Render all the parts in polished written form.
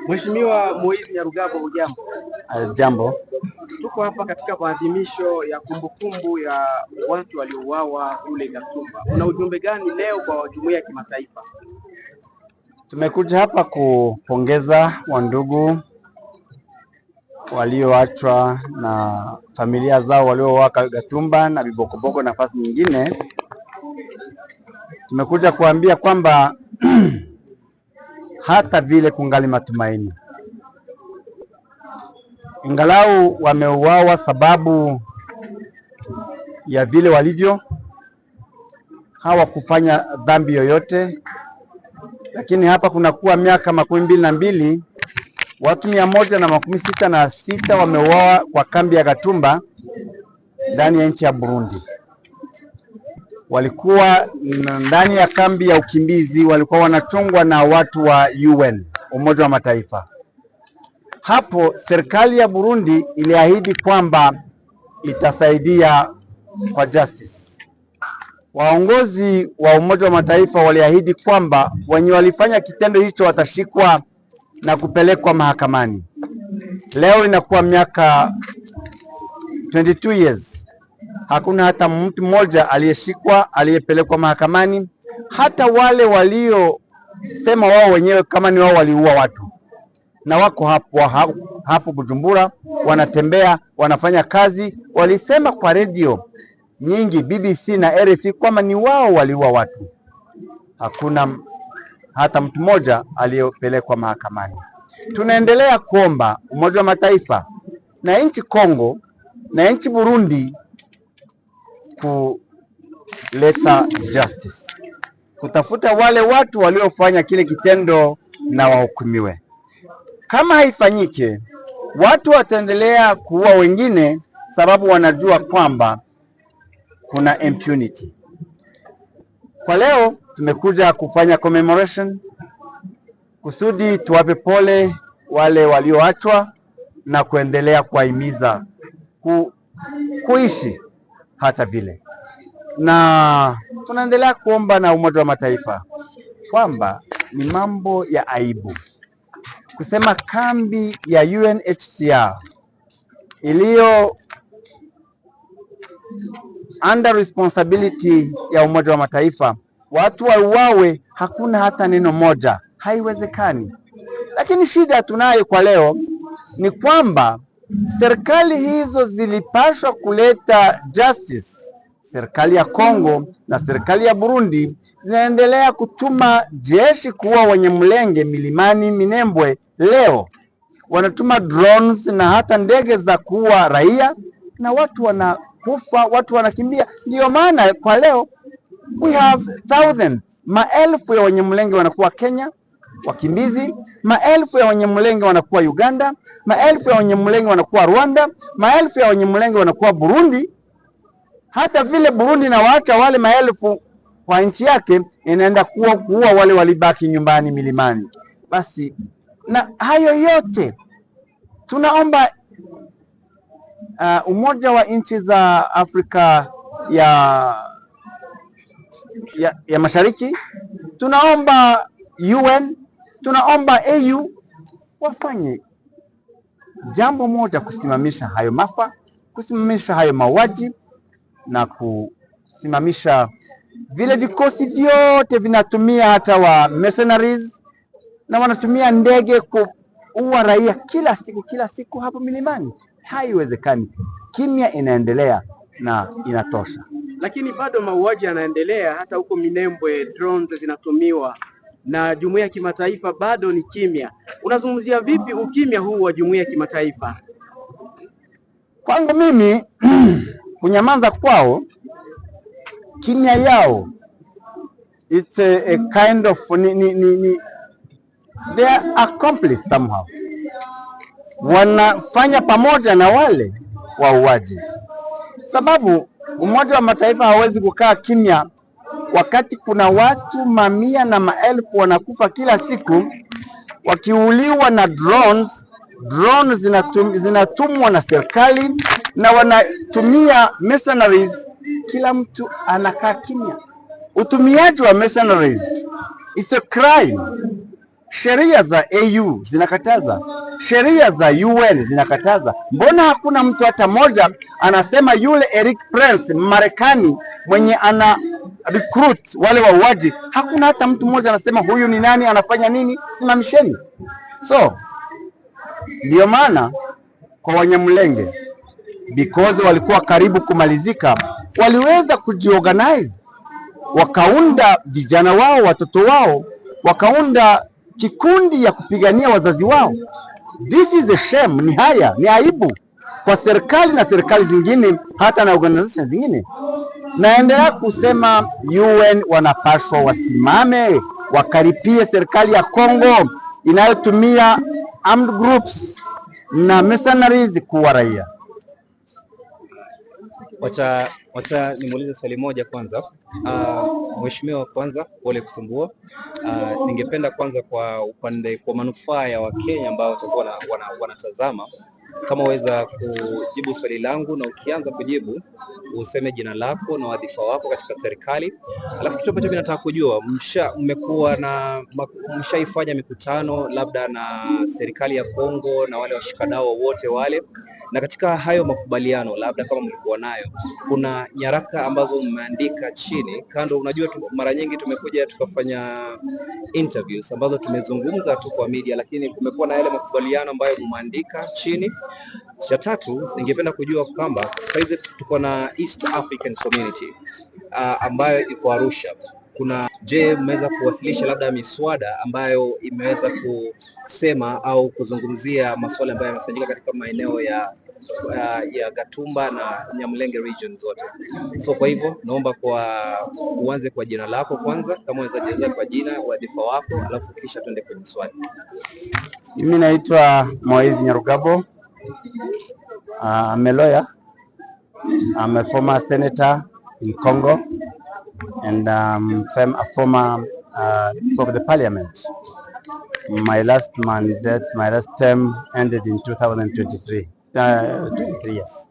Mheshimiwa Moise Nyarugabo, hujambo? Jambo. Tuko hapa katika maadhimisho ya kumbukumbu ya watu waliouawa kule Gatumba. Una ujumbe gani leo kwa jumuiya ya kimataifa? Tumekuja hapa kupongeza wandugu walioachwa na familia zao waliouawa Gatumba na Bibokoboko na nafasi nyingine. Tumekuja kuambia kwamba hata vile kungali matumaini, ingalau wameuawa sababu ya vile walivyo, hawakufanya dhambi yoyote. Lakini hapa kunakuwa miaka 22 watu 166 wameuawa kwa kambi ya Gatumba ndani ya nchi ya Burundi. Walikuwa ndani ya kambi ya ukimbizi, walikuwa wanachungwa na watu wa UN, Umoja wa Mataifa. Hapo serikali ya Burundi iliahidi kwamba itasaidia kwa justice. Waongozi wa Umoja wa Mataifa waliahidi kwamba wenye walifanya kitendo hicho watashikwa na kupelekwa mahakamani. Leo inakuwa miaka 22 years. Hakuna hata mtu mmoja aliyeshikwa, aliyepelekwa mahakamani. Hata wale waliosema wao wenyewe kama ni wao waliua watu na wako hapo Bujumbura, wanatembea, wanafanya kazi, walisema kwa redio nyingi, BBC na RFI, kwamba ni wao waliua watu. Hakuna hata mtu mmoja aliyepelekwa mahakamani. Tunaendelea kuomba Umoja wa Mataifa na nchi Kongo na nchi Burundi kuleta justice, kutafuta wale watu waliofanya kile kitendo na wahukumiwe. Kama haifanyike, watu wataendelea kuua wengine, sababu wanajua kwamba kuna impunity. Kwa leo tumekuja kufanya commemoration kusudi tuwape pole wale walioachwa na kuendelea kuwahimiza kuishi hata vile. Na tunaendelea kuomba na Umoja wa Mataifa kwamba ni mambo ya aibu kusema kambi ya UNHCR iliyo under responsibility ya Umoja wa Mataifa watu wauawe, hakuna hata neno moja. Haiwezekani. Lakini shida tunayo kwa leo ni kwamba serikali hizo zilipaswa kuleta justice. Serikali ya Kongo na serikali ya Burundi zinaendelea kutuma jeshi kuua wenye mlenge milimani Minembwe. Leo wanatuma drones na hata ndege za kuua raia na watu wanakufa, watu wanakimbia. Ndio maana kwa leo we have thousands, maelfu ya wenye mlenge wanakuwa Kenya wakimbizi, maelfu ya wenye mlenge wanakuwa Uganda, maelfu ya wenye mlenge wanakuwa Rwanda, maelfu ya wenye mlenge wanakuwa Burundi. Hata vile Burundi na waacha wale maelfu kwa nchi yake, inaenda kuua wale walibaki nyumbani milimani. Basi na hayo yote tunaomba Umoja wa nchi za Afrika ya Mashariki, tunaomba UN, tunaomba AU wafanye jambo moja, kusimamisha hayo maafa, kusimamisha hayo mauaji na kusimamisha vile vikosi vyote vinatumia hata wa mercenaries na wanatumia ndege kuua raia kila siku hapo milimani. Haiwezekani. Kimya inaendelea na inatosha. Lakini bado mauaji yanaendelea hata huko Minembwe, drones zinatumiwa na jumuiya ya kimataifa bado ni kimya. Unazungumzia vipi ukimya huu wa jumuiya ya kimataifa? Kwangu mimi kunyamaza kwao, kimya yao, it's a kind of they are accomplice somehow. Wanafanya pamoja na wale wauaji, sababu Umoja wa Mataifa hawezi kukaa kimya wakati kuna watu mamia na maelfu wanakufa kila siku wakiuliwa na drones. Drones zinatumwa na serikali na wanatumia mercenaries. Kila mtu anakaa kimya. Utumiaji wa mercenaries is a crime. Sheria za AU zinakataza, sheria za UN zinakataza. Mbona hakuna mtu hata mmoja anasema yule Eric Prince Marekani mwenye ana recruit wale wauaji, hakuna hata mtu mmoja anasema huyu ni nani, anafanya nini? Simamisheni. So ndio maana kwa Wanyamulenge, because walikuwa karibu kumalizika, waliweza kujiorganize, wakaunda vijana wao, watoto wao, wakaunda kikundi ya kupigania wazazi wao. This is a shame, ni haya, ni aibu kwa serikali na serikali zingine, hata na organization zingine. Naendelea kusema UN wanapaswa wasimame, wakaripie serikali ya Kongo inayotumia armed groups na mercenaries kuwa raia. Wacha nimuulize swali moja kwanza. Mheshimiwa, kwanza pole kusumbua. Ningependa kwanza kwa manufaa ya Wakenya ambao watakuwa wanatazama, kama waweza kujibu swali langu, na ukianza kujibu useme jina lako na wadhifa wako katika serikali. Alafu kitu ambacho mimi nataka kujua, mshaifanya mikutano labda na serikali ya Kongo na wale washikadau wote wale, na katika hayo makubaliano labda kama mlikuwa nayo, kuna nyaraka ambazo mmeandika chini kando? Unajua mara nyingi tumekuja tukafanya interviews ambazo tumezungumza tu kwa media, lakini kumekuwa na yale makubaliano ambayo mmeandika chini. Cha tatu, ningependa kujua kwamba sasa tuko na East African Community ambayo iko Arusha. Je, mmeweza kuwasilisha labda miswada ambayo imeweza kusema au kuzungumzia masuala ambayo yanafanyika katika maeneo ya Gatumba na Nyamulenge region zote? So kwa hivyo naomba uanze kwa jina lako kwanza, kama unaweza jieleza kwa jina, wadhifa wako, alafu kisha tuende kwenye swali. Mimi naitwa Moise Nyarugabo. I'm a lawyer. I'm a former senator in Congo, and I'm a former of the parliament. My last term ended in 2023. 23 years.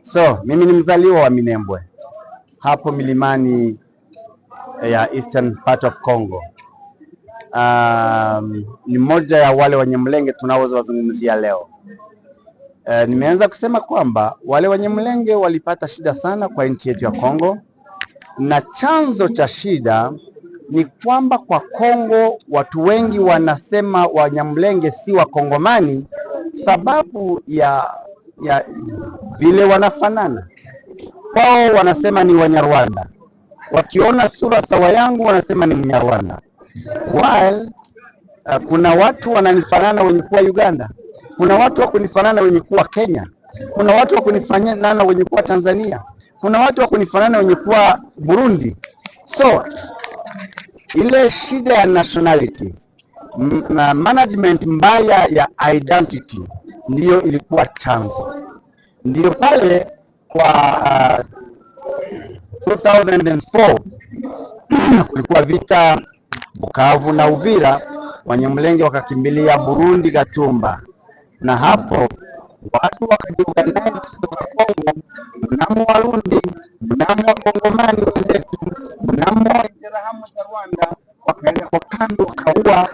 So mimi ni mzaliwa wa Minembwe, hapo milimani ya eastern part of Congo. Ni moja ya wale Wanyamulenge tunaozungumzia leo. Nimeanza kusema kwamba wale Wanyamulenge walipata shida sana kwa nchi yetu ya Kongo, na chanzo cha shida ni kwamba kwa Kongo watu wengi wanasema Wanyamulenge si Wakongomani sababu ya vile wanafanana. Kwao wanasema ni Wanyarwanda, wakiona sura sawa yangu wanasema ni Mnyarwanda. While kuna watu wananifanana wenye kuwa Uganda, kuna watu wa kunifanana wenye kuwa Kenya, kuna watu wa kunifanana wenye kuwa Tanzania, kuna watu wa kunifanana wenye kuwa Burundi. So ile shida ya nationality, management mbaya ya identity ndiyo ilikuwa chanzo. Ndiyo pale kwa 2004 kulikuwa vita Bukavu na Uvira, Wanyamulenge wakakimbilia Burundi Gatumba, na hapo watu wakajiorganize kutoka Kongo, mnamo Warundi, mnamo Wakongomani wenzetu, mnamo Interahamwe za Rwanda, wakaenda kwa kando wakaua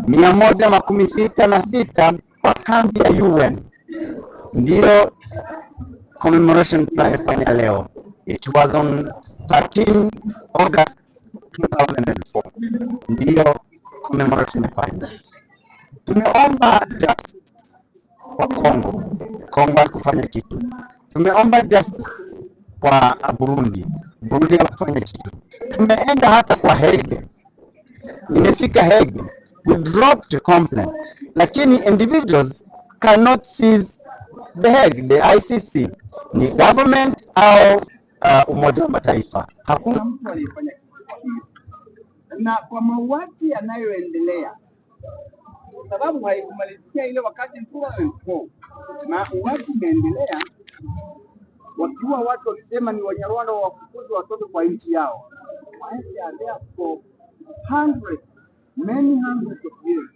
166 kwa kambi ya UN. Ndiyo commemoration tunayofanya leo. It was on 13 August 2004. Ndiyo commemoration tunayofanya. Tumeomba justice kwa Kongo. Kongo hakufanya kitu. Tumeomba justice kwa Burundi. Burundi hakufanya kitu. Tumeenda hata kwa Hague. Nimefika Hague. We dropped a complaint. Lakini individuals cannot seize the Hague, the ICC. Ni government au Umoja wa Mataifa. Hakuna mtu aliyefanya kitu. Na kwa mauaji yanayoendelea, sababu haikumalizikia ile wakati mkuu na uwaji umeendelea, wakiwa watu wakisema ni Wanyarwanda wafukuze watoto kwa nchi yao. For many hundreds of years.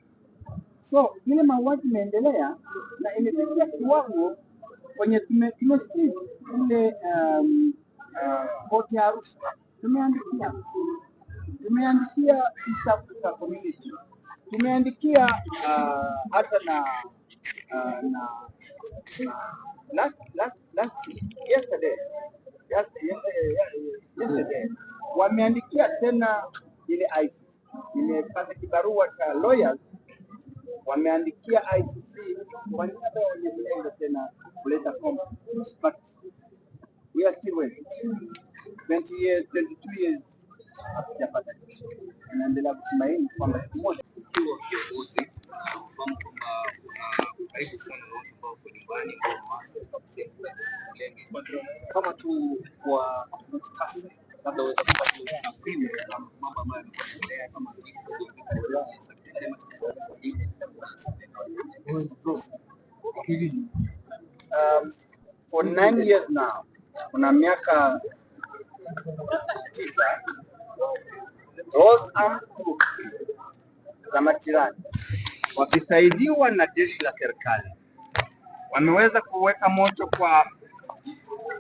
So ile mauaji imeendelea na imefikia kiwango kwenye tumesi ile koti ya Arusha tumeandikia East Africa Community Tumeandikia hata na yesterday wameandikia tena ile ICC, nimepata kibarua cha lawyers, wameandikia ICC kwa niaba ya Wanyamulenge tena kuleta kombe, but we are still waiting. 20 years, 22 years hatujapata. Tunaendelea kutumaini kwamba siku moja ukiwa kiongozi unafahamu kwamba una karibu sana na watu ambao kwa nyumbani kama tu kwa muhtasari, labda uweza kupata takwimu na mambo ambayo yanaendelea kama for 9 years now, kuna miaka 9, those armed groups za majirani wakisaidiwa na jeshi la serikali wameweza kuweka moto kwa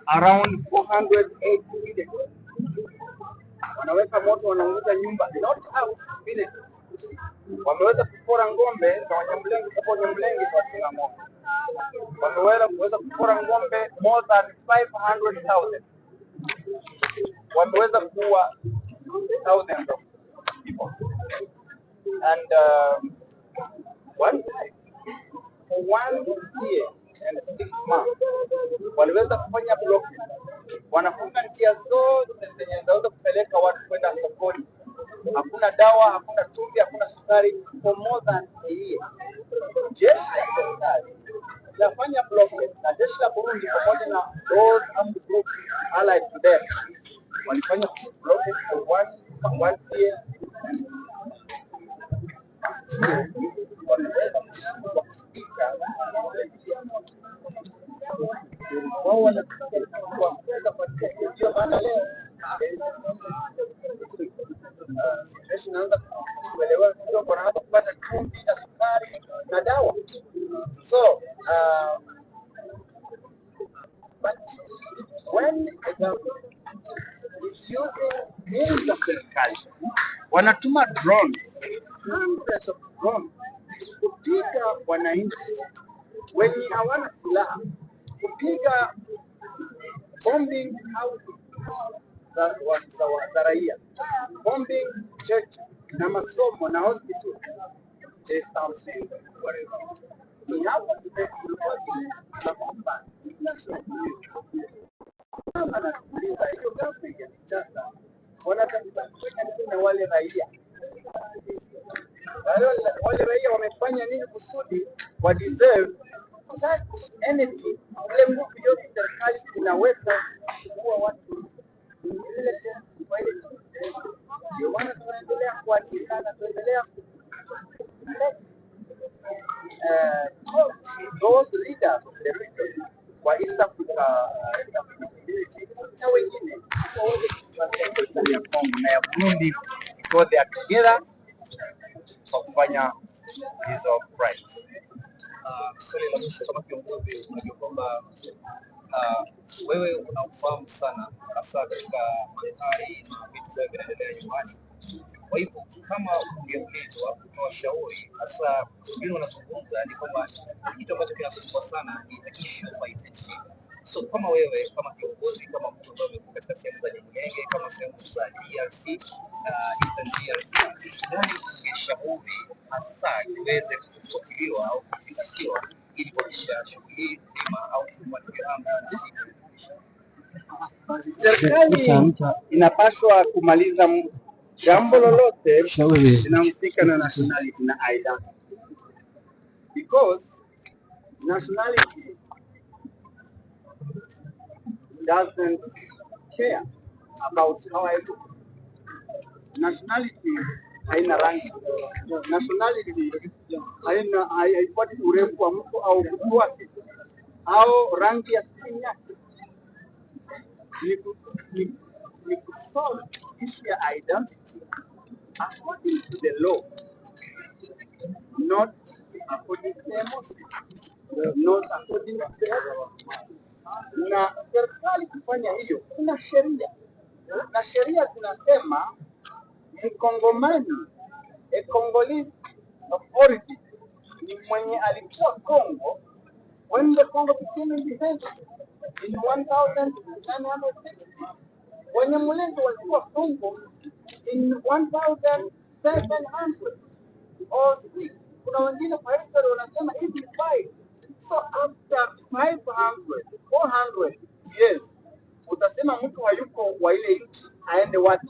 around 408 villages. Wanaweka moto, wanaunguza nyumba, not house, villages. Wameweza kupora ng'ombe za Wanyamulenge, kwa Wanyamulenge watuna ng'ombe. Wameweza kupora ng'ombe more than 500,000. Wameweza kuua thousands of people. And one time, for 1 year and 6 months, waliweza kufanya blocking. Wanafunga njia zote zenye zinaweza kupeleka watu kwenda sokoni. Hakuna dawa, hakuna chumvi, hakuna sukari for more than a year. Jeshi la serikali linafanya blocking na jeshi la Burundi pamoja na those armed groups allied to them walifanya blocking for one year and kupata chumvi na sukari na dawa. So but when a government is using means of serikali, wanatuma drones, hundreds of drones kupiga wananchi wenye hawana silaha, kupiga bombing houses za raia, bombing church na masomo na hospital. There's something very wrong. We have to make the combat international community. Kama nakuuliza hiyo government ya Kinshasa wanatafuta kufanya nini na wale raia? Wale raia wamefanya nini kusudi wa deserve such anything? Ile nguvu yote serikali inaweka kuwa watu ndio maana tunaendelea kuandikana, tunaendelea those leaders of the region wa East Africa na wengine serikali ya Kongo na ya Burundi, because they are together kwa kufanya hizo crimes. Swali la mwisho, kama kiongozi, unajua kwamba wewe unafahamu sana hasa katika mandhari na vitu vya vinaendelea nyumbani. Kwa hivyo kama ungeulizwa kutoa shauri, hasa wengine wanazungumza ni kwamba kitu ambacho kinasumbua sana ni issue fight. So kama wewe kama kiongozi, kama mtu ambaye uko katika sehemu za Nyamulenge, kama sehemu za DRC, Eastern DRC, nani ungeshauri hasa iweze kufuatiliwa au kuzingatiwa ili kuhakikisha shughuli nzima au matukio haya? Serikali inapaswa kumaliza jambo lolote linahusika na nationality na identity, because nationality doesn't care about how I look. Nationality haina rangi. Nationality haipati urefu wa mtu au utu wake au rangi ya skin yake. Ni kusolve issue ya identity according to the law, not according to emotion, not according to the na serikali kufanya hiyo, kuna sheria na sheria zinasema Mkongomani, a Congolese of origin ni mwenye alikuwa Kongo when the Congo became independent in 1960. Wanyamulenge walikuwa Kongo in 1700 or 6. Kuna wengine kwa history wanasema hivi 5. So after 400 years utasema mtu hayuko wa ile nchi aende wapi?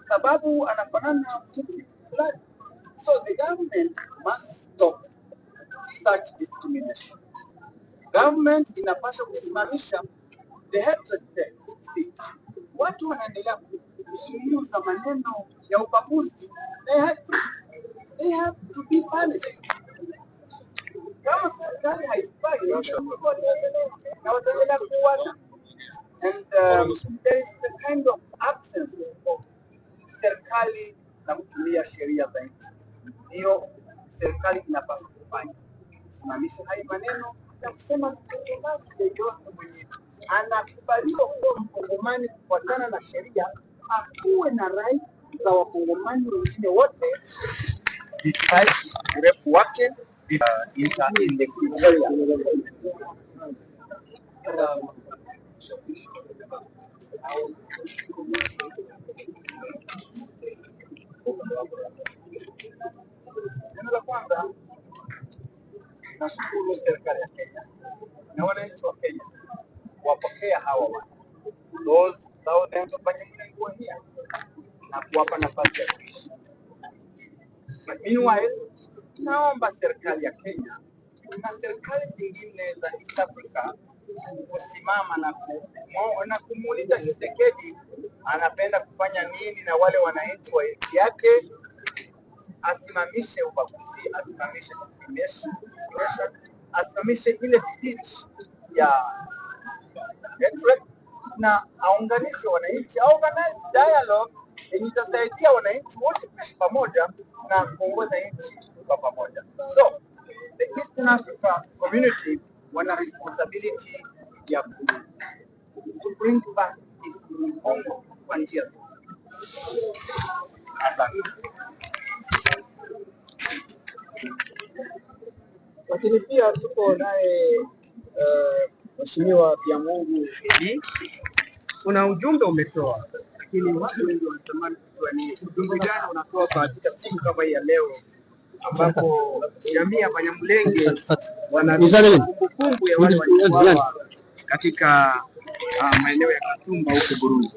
Sababu anafanana na mtu fulani. So the government must stop such discrimination. Government inapaswa kusimamisha the hatred speech. Watu wanaendelea kuzungumza maneno ya ubaguzi. They have to be punished. Kama serikali haifanyi na wataendelea kuuana. And there is a kind of absence of serikali na kutumia sheria za nchi. Hiyo serikali inapaswa kufanya, kusimamisha haya maneno na kusema mkongomani yeyote mwenye anakubaliwa kuwa mkongomani kufuatana na sheria akuwe na right za wakongomani wengine wote despite urefu wake in the area. Neno la kwanza, nashukuru serikali ya Kenya na wananchi wa Kenya kuwapokea hawa watu those thousands of Banyamulenge here na kuwapa nafasi ya kuishi. Meanwhile, naomba serikali ya Kenya na serikali zingine za East Africa kusimama na kumuuliza Tshisekedi anapenda kufanya nini na wale wananchi wa nchi yake, asimamishe ubaguzi, asimamishe discrimination, asimamishe ile speech ya hatred na aunganishe wananchi, organize dialogue yenye itasaidia wananchi wote kuishi pamoja na kuongoza nchi kwa pamoja. So the Eastern Africa community wana responsibility ya ku bring back peace in Congo kwa njia zote. Asante. Lakini pia tuko naye Mheshimiwa Byamungu Eli, kuna ujumbe umetoa, lakini watu wengi wanatamani kujua ni ujumbe gani unatoa katika siku kama hii ya leo ambapo jamii ya Banyamulenge wana kumbukumbu ya wale waliouawa katika maeneo ya Katumba huko Burundi.